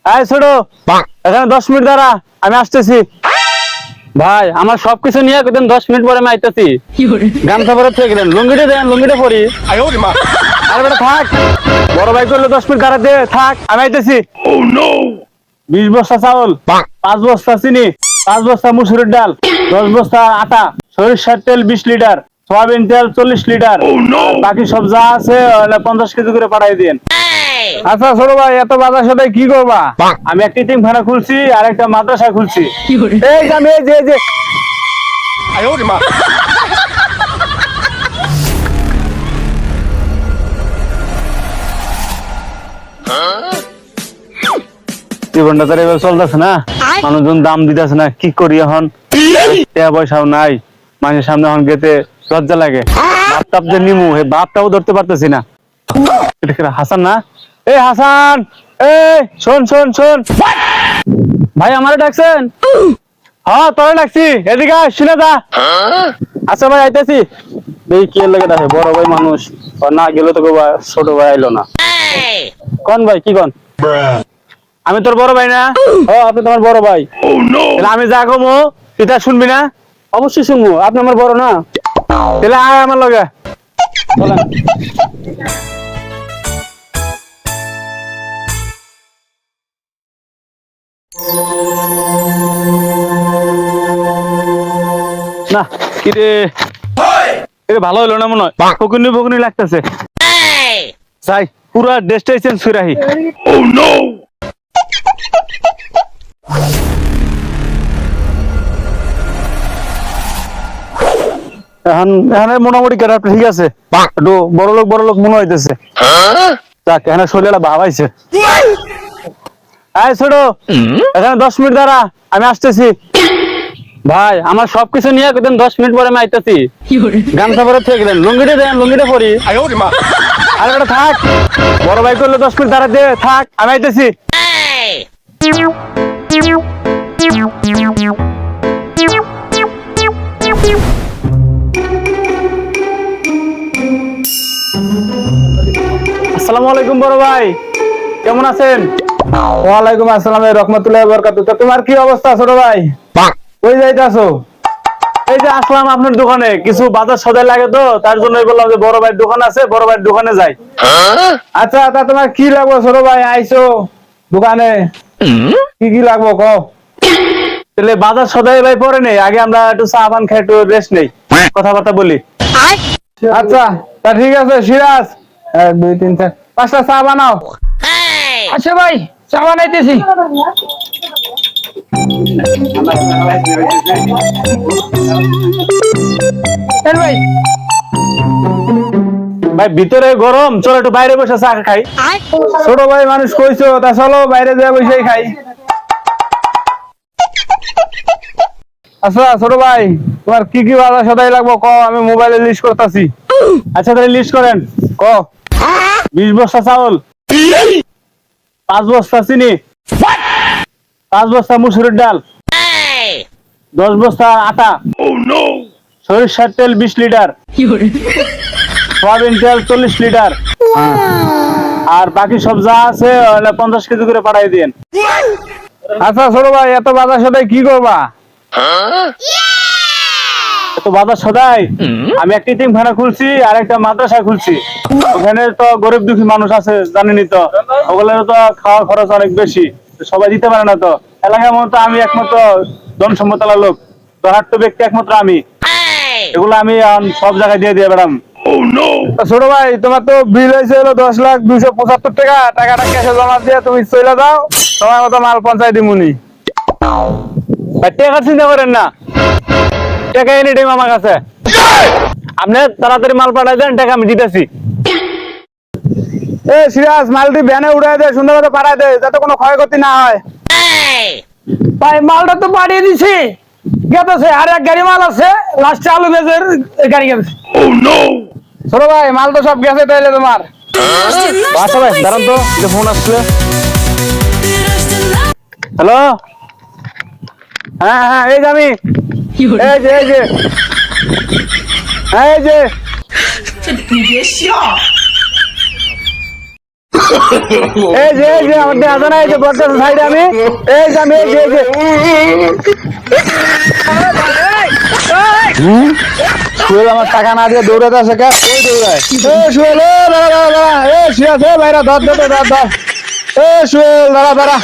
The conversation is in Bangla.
আয় ছোট, এখানে 10 মিনিট দাঁড়া, আমি আসতেছি। ভাই আমার সবকিছু নিয়ে কইতেন 10 মিনিট পরে আমি আইতেছি। গামছা পরে থেকে দেন, লুঙ্গিটা দেন, লুঙ্গিটা পরি। আরে বেটা থাক, বড় ভাই করলে 10 মিনিট দাঁড়া দে, থাক আমি আইতেছি। 20 বস্তা চাউল, 5 বস্তা চিনি, 5 বস্তা মুসুরির ডাল, 10 বস্তা আটা, সরিষার তেল 20 লিটার, সয়াবিন তেল 40 লিটার, বাকি সব যা আছে 50 কেজি করে পাঠাই দিন। আচ্ছা ছোট ভাই, এত বাজার সাথে কি করবা? আমি একটা টিমখানা খুলছি আর একটা মাদ্রাসা খুলছি। এই যে আমি এই যে জীবনটা তো এভাবে চলতেছে না, মানুষজন দাম দিতেছে না, কি করি এখন? টাকা পয়সাও নাই, মানুষের সামনে এখন গেতে লজ্জা লাগে। বাপ টাপ যে নিমু, এই বাপটাও ধরতে পারতেছি না। এটা কি হাসান না? এই হাসান, এই শোন শোন শোন, ভাই আমারে ডাকছেন? হ্যাঁ তোরে ডাকছি, এদিকে আয়, শুনে যা। আচ্ছা ভাই আইতেছি। এই কি লাগে দেখে, বড় ভাই মানুষ, না গেলে তো ছোট ভাই আইলো না। কোন ভাই, কি কোন? আমি তোর বড় ভাই না? ও আপনি তোমার বড় ভাই। তাহলে আমি যা কমো তুই তা শুনবি না? অবশ্যই শুনবো, আপনি আমার বড় না? তাহলে আয় আমার লগে বলেন। না কিরে, ভালো হইলো না মনে হয়, ফকুনি ফকুনি লাগতেছে। যাই পুরা ড্রেসটাই চেঞ্জ করে আহি। এখন এখানে মোটামুটি ক্যারেক্টার ঠিক আছে, একটু বড় লোক মনে হইতেছে। যাক এখানে শরীরটা ভাবাইছে। আয় ছোট, এখানে 10 মিনিট দাঁড়া, আমি আসতেছি। ভাই আমার সবকিছু নিয়ে কইতেন 10 মিনিট পরে আমি আইতেছি। গামছা পরে থেকে দেন, লুঙ্গিটা দেন, লুঙ্গিটা পরি। আরে বেটা থাক, বড় ভাই করলে 10 মিনিট দাঁড়া দে, থাক আমি আইতেছি। আসসালামু আলাইকুম বড় ভাই, কেমন আছেন? ওয়ালাইকুম আসসালাম রহমতুল্লাহি ওয়া বারাকাতুহু। তো তোমার কি অবস্থা ছোট ভাই? কই যাইতাছো? এই যে আসলাম আপনার দোকানে, কিছু বাজার সদাই লাগে তো, তার জন্যই বললাম যে বড় ভাইয়ের দোকান আছে, বড় ভাইয়ের দোকানে যাই। আচ্ছা তা তোমার কি লাগবে ছোট ভাই? আইছো দোকানে, কি কি লাগবে কও? তাহলে বাজার সদাই ভাই পরে নেই, আগে আমরা একটু চা পান খাই, একটু রেস্ট নেই, কথাবার্তা বলি। আচ্ছা তা ঠিক আছে সিরাজ, 1 2 3 4 5টা চা বানাও। আচ্ছা ভাই, চা বানাইতেছি। ভাই ভাই ভিতরে গরম, চলো একটু বাইরে বসে চা খাই। ছোট ভাই মানুষ কইছো, তা চলো বাইরে যা বসে খাই। আচ্ছা ছোট ভাই, তোমার কি কি বাজার সদাই লাগবে ক, আমি মোবাইলে লিস্ট করতেছি। আচ্ছা তাহলে লিস্ট করেন, ক। 20 বস্তা চাউল, 5 বস্তা চিনি, 5 বস্তা মুসুরির ডাল, 10 বস্তা আটা, সরিষার তেল 20 লিটার, সয়াবিন তেল 40 লিটার, আর বাকি সব যা আছে 50 কেজি করে পাঠাই দিন। আচ্ছা ছোট ভাই, এত বাজার সদাই কি করবা? এত বাজার সদাই আমি একটা টিমখানা খুলছি আর একটা মাদ্রাসা খুলছি। ওখানে তো গরিব দুঃখী মানুষ আছে, জানেনই তো, ওগুলোর তো খাওয়া খরচ অনেক বেশি, সবাই দিতে পারে না। তো এলাকার মতো আমি একমাত্র জনসম্মতলা লোক, ধনাঢ্য ব্যক্তি একমাত্র আমি, এগুলো আমি সব জায়গায় দিয়ে দিয়ে বেড়াম। ছোট ভাই তোমার তো বিল হয়েছে হলো 10,275 টাকা, টাকাটা ক্যাশে জমা দিয়ে তুমি চলে যাও, তোমার মতো মাল পৌঁছাই দিমুনি। টাকা চিন্তা করেন না, টাকা এনি টাইম আমার কাছে, আপনি তাড়াতাড়ি মাল পাঠাই দেন, টাকা আমি দিতেছি। এ সিরাজ, মালটি ভ্যানে উড়াই দে, সুন্দর মতো পাঠাই দে, যাতে কোনো ক্ষয়ক্ষতি না হয়। ভাই মালটা তো পাঠিয়ে দিছি, গেতেছে আর এক গাড়ি মাল আছে, লাস্টে আলু বেজের গাড়ি গেছে। ছোট ভাই মাল তো সব গেছে তাইলে তোমার। আচ্ছা ভাই দাঁড়ান তো, ফোন আসছে। হ্যালো, হ্যাঁ হ্যাঁ এই যে আমি, এই যে এই যে এই যে এই যে আমার দেখা না, এই যে বড় সাইডে আমি, এই যে আমি, এই যে সুয়েল আমার টাকা না দিয়ে দৌড়াতে আসে কে? ওই দৌড়ায়। এ সুয়েল, এ দাঁড়া দাঁড়া দাঁড়া, এ শুয়ে আছে ভাইরা, ধর ধর ধর ধর। এ সুয়েল দাঁড়া দাঁড়া।